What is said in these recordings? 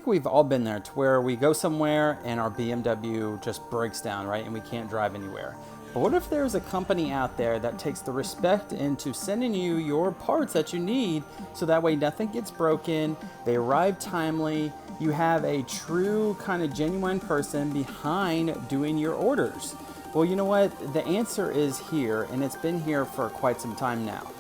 think we've all been there to where we go somewhere and our BMW just breaks down, right? And we can't drive anywhere. But what if there's a company out there that takes the respect into sending you your parts that you need so that way nothing gets broken, they arrive timely, you have a true kind of genuine person behind doing your orders? Well, you know what? The answer is here, and it's been here for quite some time now.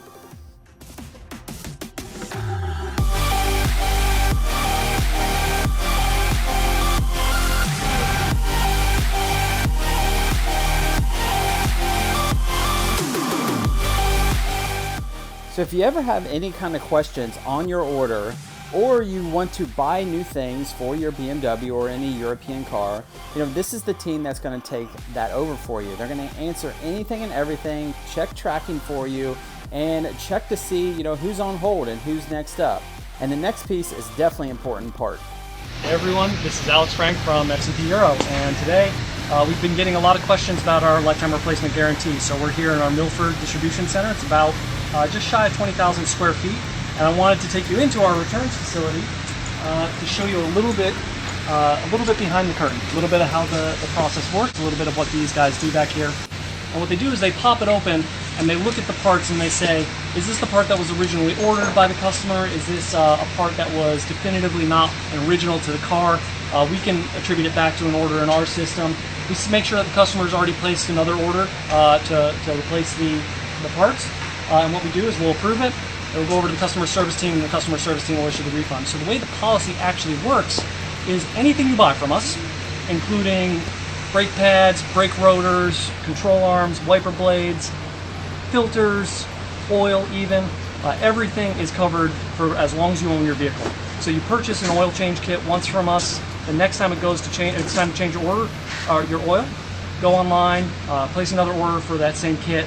So if you ever have any kind of questions on your order, or you want to buy new things for your BMW or any European car, this is the team that's going to take that over for you. They're going to answer anything and everything, check tracking for you, and check to see, who's on hold and who's next up. And the next piece is definitely an important part. Hey everyone, this is Alex Frank from FCP Euro, and today we've been getting a lot of questions about our lifetime replacement guarantee. So we're here in our Milford distribution center. It's about just shy of 20,000 square feet, and I wanted to take you into our returns facility to show you a little bit behind the curtain, a little bit of how the process works, a little bit of what these guys do back here. And what they do is they pop it open and they look at the parts and they say, is this the part that was originally ordered by the customer? Is this a part that was definitively not an original to the car? We can attribute it back to an order in our system. We make sure that the customer's already placed another order to replace the parts. And what we do is we'll approve it, it will go over to the customer service team, and the customer service team will issue the refund. So the way the policy actually works is anything you buy from us, including brake pads, brake rotors, control arms, wiper blades, filters, oil even, everything is covered for as long as you own your vehicle. So you purchase an oil change kit once from us. The next time it's time to change your order, your oil, go online, place another order for that same kit.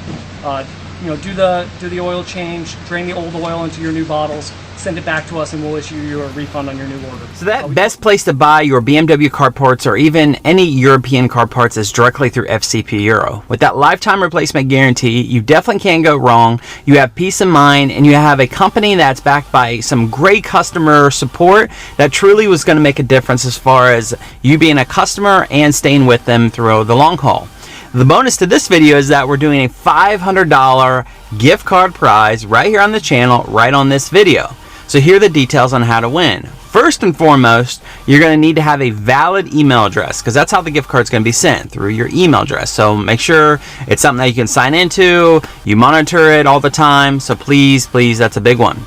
Do the oil change, drain the old oil into your new bottles, send it back to us, and we'll issue you a refund on your new order. So that best place to buy your BMW car parts or even any European car parts is directly through FCP Euro. With that lifetime replacement guarantee, you definitely can't go wrong. You have peace of mind, and you have a company that's backed by some great customer support that truly was going to make a difference as far as you being a customer and staying with them through the long haul. The bonus to this video is that we're doing a $500 gift card prize right here on the channel, right on this video. So here are the details on how to win. First and foremost, you're going to need to have a valid email address, because that's how the gift card is going to be sent, through your email address. So make sure it's something that you can sign into, you monitor it all the time. So please, that's a big one.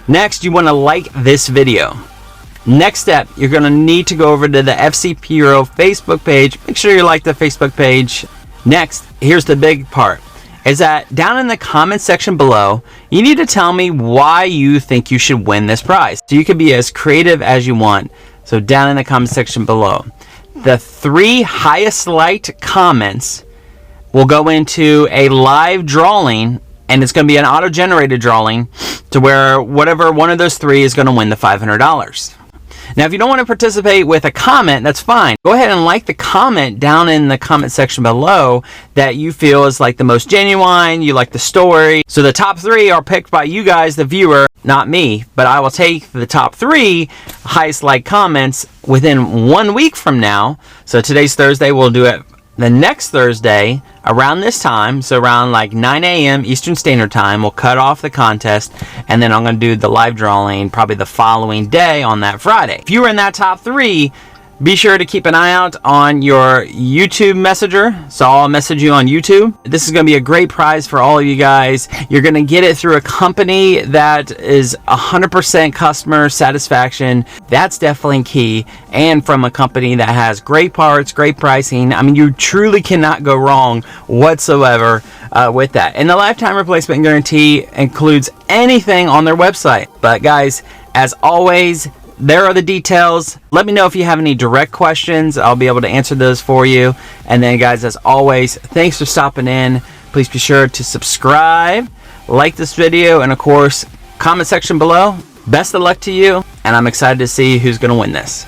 Next, you want to like this video. Next step, you're going to need to go over to the FCP Euro Facebook page. Make sure you like the Facebook page. Next, here's the big part, is that down in the comment section below, you need to tell me why you think you should win this prize. So you can be as creative as you want. So down in the comment section below, the 3 highest liked comments will go into a live drawing, and it's going to be an auto-generated drawing to where whatever one of those 3 is going to win the $500. Now, if you don't want to participate with a comment, that's fine. Go ahead and like the comment down in the comment section below that you feel is like the most genuine, you like the story. So the top 3 are picked by you guys, the viewer, not me, but I will take the top 3 highest like comments within 1 week from now. So today's Thursday, we'll do it the next Thursday around this time, so around like 9 a.m. Eastern Standard Time, we'll cut off the contest, and then I'm going to do the live drawing probably the following day on that Friday. If you were in that top 3, be sure to keep an eye out on your YouTube messenger, so I'll message you on YouTube. This is going to be a great prize for all of you guys. You're going to get it through a company that is 100% customer satisfaction. That's definitely key. And from a company that has great parts, great pricing. I mean, you truly cannot go wrong whatsoever with that. And the lifetime replacement guarantee includes anything on their website. But guys, as always, there are the details. Let me know if you have any direct questions. I'll be able to answer those for you. And then guys, as always, thanks for stopping in. Please be sure to subscribe, like this video, and of course, comment section below. Best of luck to you, and I'm excited to see who's going to win this.